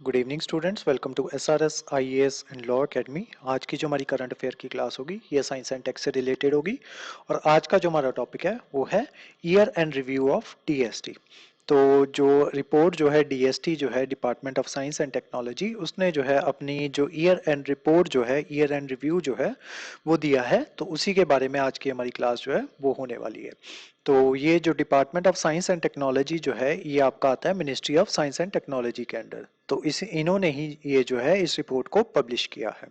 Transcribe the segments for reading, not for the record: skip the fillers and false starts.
Good evening students, welcome to SRS IAS and law academy. आज की जो हमारी करंट अफेयर की क्लास होगी ये साइंस एंड टेक से रिलेटेड होगी और आज का जो हमारा टॉपिक है वो है year and review of DST. तो जो रिपोर्ट जो है डीएसटी जो है department of science and technology, उसने जो है अपनी जो ईयर एंड रिपोर्ट जो है ईयर एंड रिव्यू जो है वो दिया है, तो उसी के बारे में आज की हमारी क्लास जो है वो होने वाली है। तो ये जो department of science and technology जो है ये आपका आता है ministry of science and technology के अंडर। तो इन्होंने ही ये जो है इस रिपोर्ट को पब्लिश किया है।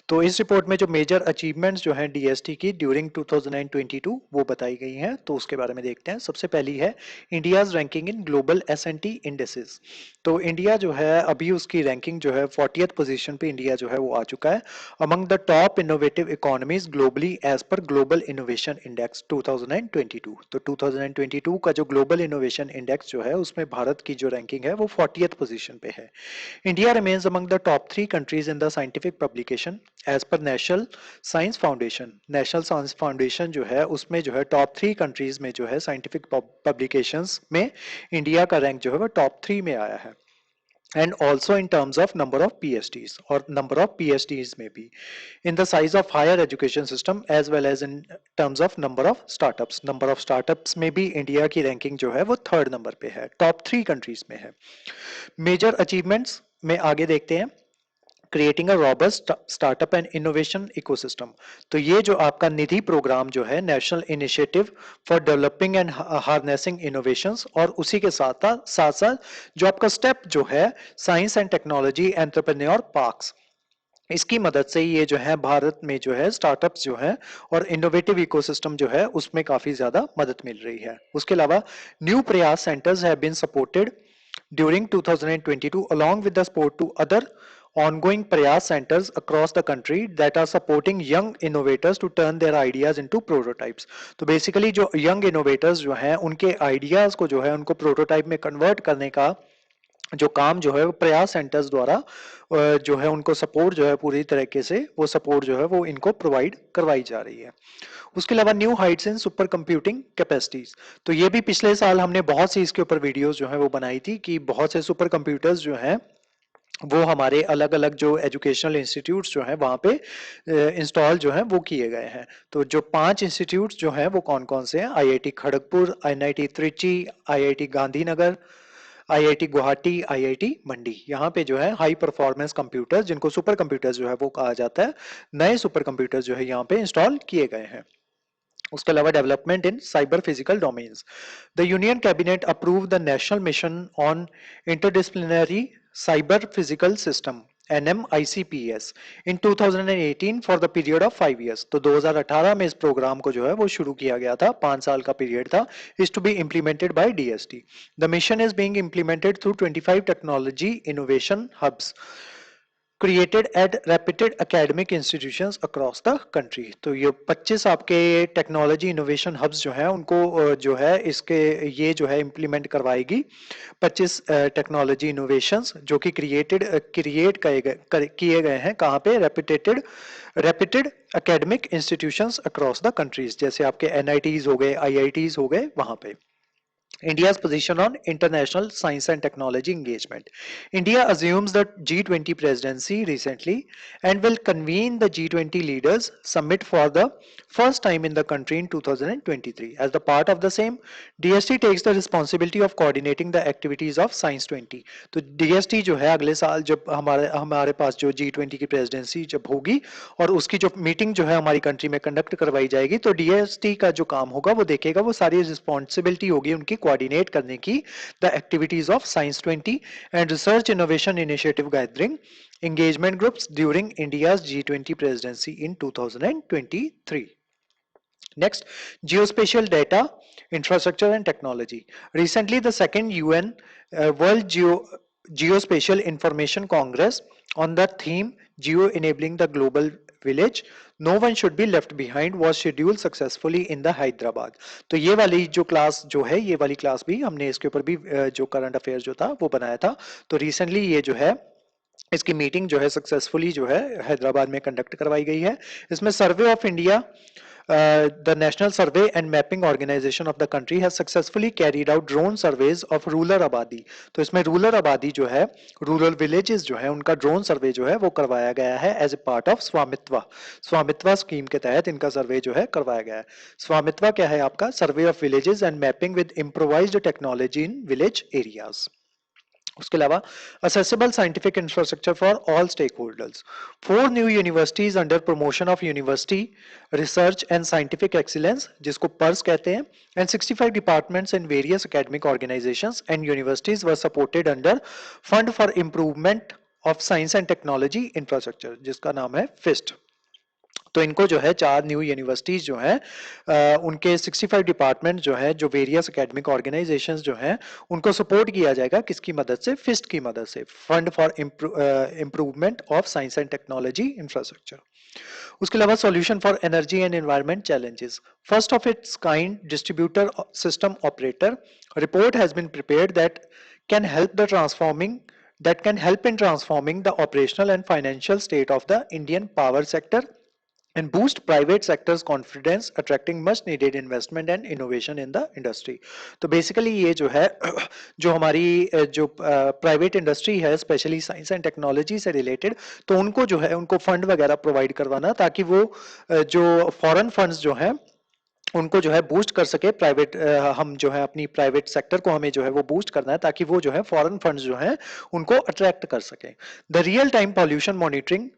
तो इस रिपोर्ट में जो मेजर अचीवमेंट्स जो हैं डीएसटी की ड्यूरिंग 2022 वो बताई गई हैं, तो उसके बारे में देखते हैं। सबसे पहली है India's ranking in global SNT indices. तो इंडिया जो है अभी उसकी रैंकिंग जो है 40th पोजीशन पे इंडिया जो है वो आ चुका है among the top innovative economies globally as per global innovation index 2022। तो 2022 का जो ग्लोबल इनोवेशन इंडेक्स जो है उसमें भारत की जो रैंकिंग है वो 40th पोजीशन पे है। India remains among the top three countries in the scientific publication as per National Science Foundation. National Science Foundation जो है उसमें जो है टॉप 3 कंट्रीज में जो है साइंटिफिक पब्लिकेशंस में इंडिया का रैंक जो है वो टॉप 3 में आया है। And also in terms of number of PhDs, और नंबर ऑफ पीएचडीज में भी, in the size of higher education system as well as in terms of number of startups. Number of startups में भी India की ranking जो है वो 3rd number पे है, टॉप 3 कंट्रीज में है। मेजर अचीवमेंट्स में आगे देखते हैं। Creating a robust startup and innovation ecosystem. तो ये जो आपका निधि प्रोग्राम जो है national initiative for developing and harnessing innovations, और उसी के साथ साथ साथ जो आपका स्टेप जो है science and technology entrepreneur parks, इसकी मदद से ये जो है भारत में जो है स्टार्टअप्स जो है और इनोवेटिव इकोसिस्टम जो है उसमें काफी ज्यादा मदद मिल रही है। उसके अलावा new Prayas centres have been supported during 2022 along with the support to other ongoing Prayas centers across the country that are supporting young innovators to turn their ideas into prototypes. तो बेसिकली जो यंग इनोवेटर्स जो हैं उनके ideas को जो है उनको prototype में कन्वर्ट करने का जो काम जो है वो प्रयास सेंटर्स द्वारा जो है उनको सपोर्ट जो है पूरी तरीके से वो सपोर्ट जो है वो इनको प्रोवाइड करवाई जा रही है। उसके अलावा new heights in super computing capacities. तो ये भी पिछले साल हमने बहुत सी इसके ऊपर वीडियोस जो है वो बनाई थी कि बहुत से सुपर कंप्यूटर्स जो हैं वो हमारे अलग अलग जो एजुकेशनल इंस्टीट्यूट्स जो हैं वहाँ पे इंस्टॉल जो हैं वो किए गए हैं। तो जो 5 इंस्टीट्यूट्स जो हैं वो कौन कौन से हैं? IIT Kharagpur, IIT Trichy, IIT Gandhinagar, IIT Guwahati, IIT Mandi. यहाँ पे जो है हाई परफॉर्मेंस कंप्यूटर्स जिनको सुपर कंप्यूटर्स जो है वो कहा जाता है, नए सुपर कंप्यूटर्स जो है यहाँ पे इंस्टॉल किए गए हैं। उसके अलावा development in cyber physical domains. The union cabinet approve the national mission on interdisciplinary cyber physical system NMICPS in 2018 for the period of 5 years। तो 2018 में इस प्रोग्राम को जो है वो शुरू किया गया था, 5 साल का पीरियड था। Is to be implemented by DST. The mission is being implemented through 25 technology innovation hubs created at reputed academic institutions across the country. तो ये 25 आपके टेक्नोलॉजी इनोवेशन हब्स जो हैं उनको जो है इसके ये जो है इम्प्लीमेंट करवाएगी 25 टेक्नोलॉजी इनोवेशंस जो कि क्रिएट किए गए हैं कहाँ पे? Reputed academic institutions across the countries, जैसे आपके एनआईटीज हो गए, आईआईटीज हो गए, वहां पे। India's position on international science and technology engagement. India assumes the G20 presidency recently and will convene the G20 leaders summit for the first time in the country in 2023. As the part of the same, DST takes the responsibility of coordinating the activities of Science 20. तो DST जो है अगले साल जब हमारे पास जो G20 की presidency जब होगी और उसकी जो मीटिंग जो है हमारी कंट्री में कंडक्ट करवाई जाएगी, तो DST का जो काम होगा वो देखेगा, वो सारी रिस्पॉन्सिबिलिटी होगी उनकी कोऑर्डिनेट करने की the activities of science 20 and research innovation initiative gathering engagement groups during India's G20 presidency in 2023. Next, geospatial data, infrastructure and technology. Recently, the second UN World Geospatial Information Congress on the theme Geo Enabling the Global Village, No One Should Be Left Behind was scheduled successfully in the Hyderabad. तो ये वाली जो class जो है, ये वाली class भी हमने इसके ऊपर भी जो करंट अफेयर जो था वो बनाया था। तो रिसेंटली ये जो है इसकी मीटिंग जो है सक्सेसफुली जो है हैदराबाद में कंडक्ट करवाई गई है। इसमें survey of India the national survey and mapping organisation of the country has successfully carried out drone surveys of rural आबादी। तो इसमें रूरल आबादी जो है, रूरल विलेजेस जो है, उनका ड्रोन सर्वे जो है वो करवाया गया है as a part of Svamitva. Svamitva scheme के तहत इनका सर्वे जो है करवाया गया है। स्वामित्वा क्या है आपका? Survey of villages and mapping with improvised technology in village areas. उसके अलावा accessible scientific infrastructure for all stake holders. 4 new universities under promotion of university research and scientific excellence, जिसको पर्स कहते हैं, and 65 departments in various academic organisations and universities were supported under fund for improvement of science and technology infrastructure, जिसका नाम है fist. तो इनको जो है 4 न्यू यूनिवर्सिटीज जो है, उनके 65 डिपार्टमेंट जो है, जो वेरियस एकेडमिक ऑर्गेनाइजेशंस जो हैं, उनको सपोर्ट किया जाएगा किसकी मदद से? फिस्ट की मदद से, fund for improvement of science and technology infrastructure. उसके अलावा solution for energy and environment challenges, first of its kind distributor system operator report has been prepared that can help the transforming that can help in transforming the operational and financial state of the Indian power sector and boost private sector's confidence, attracting much needed investment and innovation in the industry. तो basically ये जो है जो हमारी जो private industry है, specially science and technology से related, तो उनको जो है उनको फंड वगैरह प्रोवाइड करवाना, ताकि वो जो फॉरेन फंड्स जो हैं उनको जो है बूस्ट कर सके। प्राइवेट हम जो है अपनी प्राइवेट सेक्टर को हमें जो है वो बूस्ट करना है, ताकि वो जो है फॉरेन फंड्स जो हैं उनको अट्रैक्ट कर सके। The real time pollution monitoring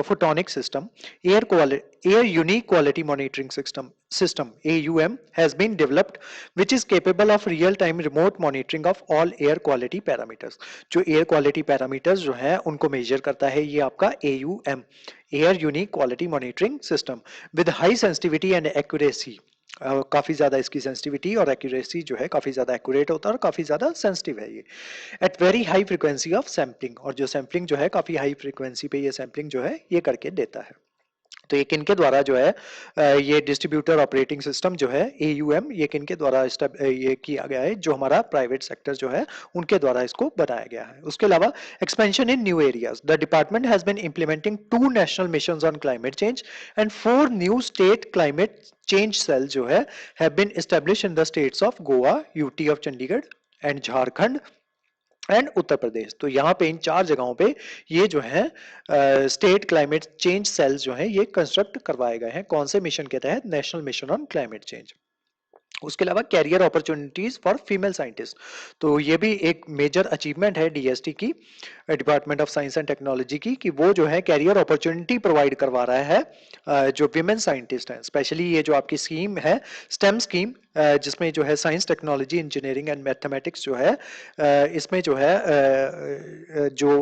photonic system, air unique quality monitoring system AUM has been developed, which is capable of real time remote monitoring of all air quality parameters. जो air quality parameters जो है उनको measure करता है ये आपका AUM, air unique quality monitoring system, with high sensitivity and accuracy. काफी ज्यादा इसकी सेंसिटिविटी और एक्यूरेसी जो है काफी ज्यादा एक्यूरेट होता है और काफी ज्यादा सेंसिटिव है ये, at very high frequency of sampling, और जो सैम्पलिंग जो है काफी हाई फ्रीक्वेंसी पे ये सैम्पलिंग जो है ये करके देता है। तो ये किनके द्वारा जो है ये डिस्ट्रीब्यूटर ऑपरेटिंग सिस्टम जो है AUM, ये किनके द्वारा ये किया गया है? जो हमारा प्राइवेट सेक्टर जो है उनके द्वारा इसको बनाया गया है। उसके अलावा expansion in new areas, the department has been implementing 2 national missions on climate change and 4 new state climate change cell जो है have been establish in the states of Goa, UT of Chandigarh and Jharkhand and Uttar Pradesh. तो यहाँ पे इन 4 जगहों पे ये जो है स्टेट क्लाइमेट चेंज सेल्स जो है ये कंस्ट्रक्ट करवाए गए हैं। कौन से मिशन के तहत? National mission on climate change. उसके अलावा career opportunities for female scientist, तो ये भी एक मेजर अचीवमेंट है DST की, department of science and technology की, कि वो जो है कैरियर अपॉर्चुनिटी प्रोवाइड करवा रहा है जो विमेन साइंटिस्ट हैं। स्पेशली ये जो आपकी स्कीम है स्टेम स्कीम, जिसमें जो है science technology engineering and mathematics जो है इसमें जो है जो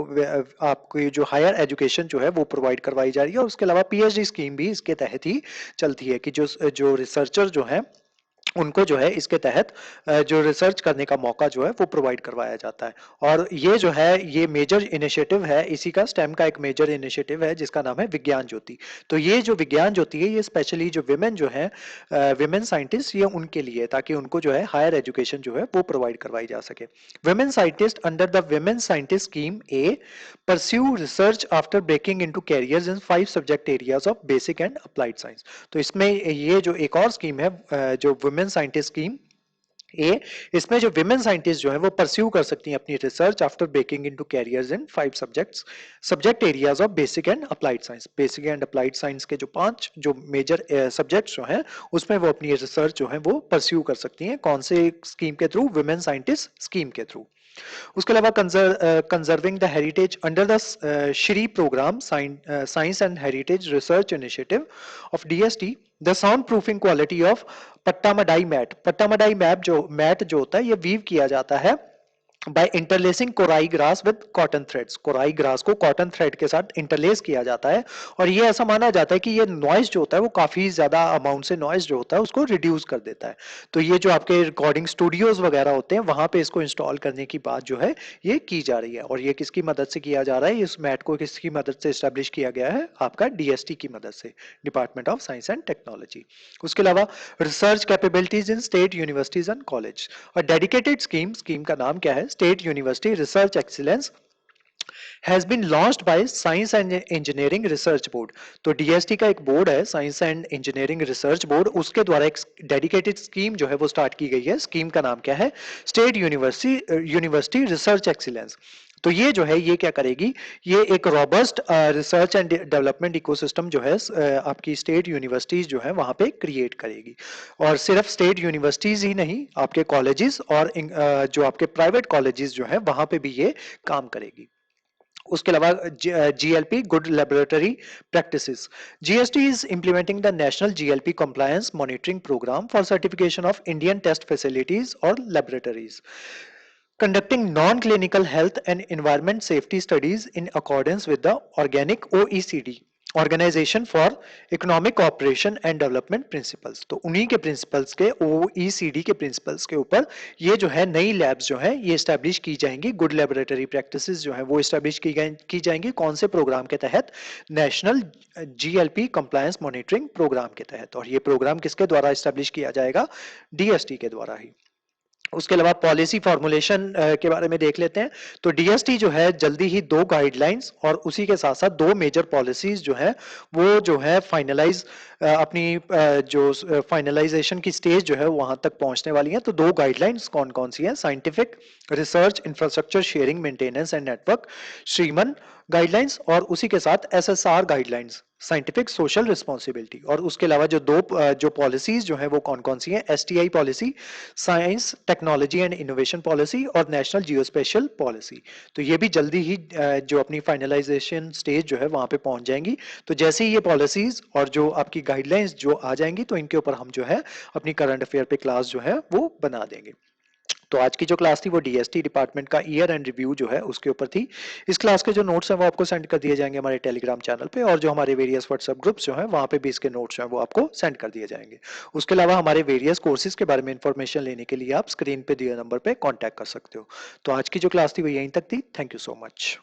आपको जो हायर एजुकेशन जो है वो प्रोवाइड करवाई जा रही है। और उसके अलावा PhD स्कीम भी इसके तहत ही चलती है, कि जो रिसर्चर जो है उनको जो है इसके तहत जो रिसर्च करने का मौका जो है वो प्रोवाइड करवाया जाता है। और ये जो है ये मेजर इनिशिएटिव है, इसी का स्टेम का एक मेजर इनिशिएटिव है जिसका नाम है विज्ञान ज्योति। तो ये जो विज्ञान ज्योति है ये स्पेशली जो विमेन जो है विमेन साइंटिस्ट, ये उनके लिए, ताकि उनको जो है हायर एजुकेशन जो है वो प्रोवाइड करवाई जा सके। Women scientist under the women scientist scheme A pursue research after breaking into careers in 5 subject areas of basic and applied science. तो इसमें ये जो एक और स्कीम है जो वुमेन साइंटिस्ट स्कीम ए, इसमें जो विमेन साइंटिस्ट जो है वो परस्यू कर सकती हैं अपनी research after breaking into careers in 5 subject areas of basic and applied science. Basic and applied science के जो 5 जो मेजर सब्जेक्ट्स जो हैं उसमें वो अपनी रिसर्च जो है वो परस्यू कर सकती हैं। कौन से स्कीम के थ्रू? विमेन साइंटिस्ट स्कीम के थ्रू। उसके अलावा conserving the heritage under the SHRI programme science and heritage research initiative of DST, the sound proofing quality of Pattamadai mat जो होता है ये वीव किया जाता है by interlacing korai grass with cotton threads. Korai grass को कॉटन थ्रेड के साथ इंटरलेस किया जाता है, और ये ऐसा माना जाता है कि ये नॉइज जो होता है वो काफी ज्यादा अमाउंट से नॉइज जो होता है उसको रिड्यूस कर देता है। तो ये जो आपके रिकॉर्डिंग स्टूडियोज वगैरह होते हैं वहां पे इसको इंस्टॉल करने की बात जो है ये की जा रही है। और ये किसकी मदद से किया जा रहा है? इस मैट को किसकी मदद से स्टैब्लिश किया गया है? आपका DST की मदद से, department of science and technology. उसके अलावा research capabilities in state universities and college, और डेडिकेटेड स्कीम का नाम क्या है? State university research excellence has been launched by science and engineering research board. तो डीएसटी का एक बोर्ड है, science and engineering research board, उसके द्वारा एक डेडिकेटेड स्कीम जो है वो स्टार्ट की गई है। स्कीम का नाम क्या है? State university research excellence. तो ये जो है ये क्या करेगी? ये एक robust research and development ecosystem जो है आपकी स्टेट यूनिवर्सिटीज जो है वहां पे क्रिएट करेगी। और सिर्फ स्टेट यूनिवर्सिटीज ही नहीं, आपके कॉलेजेस और जो आपके प्राइवेट कॉलेजेस जो है वहां पे भी ये काम करेगी। उसके अलावा GLP, good laboratory practices. GST is implementing the national GLP compliance monitoring programme for certification of Indian test facilities और laboratories, conducting non-clinical health and environment safety studies in accordance with the organic OECD organisation for economic cooperation and development principles. तो उन्हीं के principles के, OECD के principles के ऊपर ये जो है नई लैब्स जो है ये इस्टेब्लिश की जाएंगी। गुड लेबोरेटरी प्रैक्टिसेस जो है वो इस्टेब्लिश की जाएंगी। कौन से प्रोग्राम के तहत? National GLP compliance monitoring programme के तहत। और ये प्रोग्राम किसके द्वारा इस्टेब्लिश किया जाएगा? डीएसटी के द्वारा ही। उसके अलावा पॉलिसी फॉर्मुलेशन के बारे में देख लेते हैं। तो डीएसटी जो है जल्दी ही 2 गाइडलाइंस और उसी के साथ साथ 2 मेजर पॉलिसीज जो है वो जो है फाइनलाइज अपनी जो फाइनलाइजेशन की स्टेज जो है वहां तक पहुंचने वाली है। तो 2 गाइडलाइंस कौन कौन सी हैं? Scientific research infrastructure sharing maintenance and network Shriman guidelines, और उसी के साथ SSR guidelines, scientific social responsibility. और उसके अलावा जो पॉलिसीज जो है वो कौन कौन सी हैं? STI policy, science technology and innovation policy और नेशनल जियोस्पेशियल पॉलिसी। तो ये भी जल्दी ही जो अपनी फाइनलाइजेशन स्टेज जो है वहां पे पहुंच जाएंगी। तो जैसे ही ये पॉलिसीज और जो आपकी गाइडलाइंस जो आ जाएंगी तो इनके ऊपर हम जो है अपनी करंट अफेयर पे क्लास जो है वो बना देंगे। तो आज की जो क्लास थी वो डीएसटी डिपार्टमेंट का ईयर एंड रिव्यू जो है उसके ऊपर थी। इस क्लास के जो नोट्स हैं वो आपको सेंड कर दिए जाएंगे हमारे टेलीग्राम चैनल पे, और जो हमारे वेरियस व्हाट्सएप ग्रुप्स जो हैं वहां पे भी इसके नोट्स जो हैं वो आपको सेंड कर दिए जाएंगे। उसके अलावा हमारे वेरियस कोर्सेज के बारे में इंफॉर्मेशन लेने के लिए आप स्क्रीन पे दिए नंबर पे कॉन्टैक्ट कर सकते हो। तो आज की जो क्लास थी वो यहीं तक थी। Thank you so much.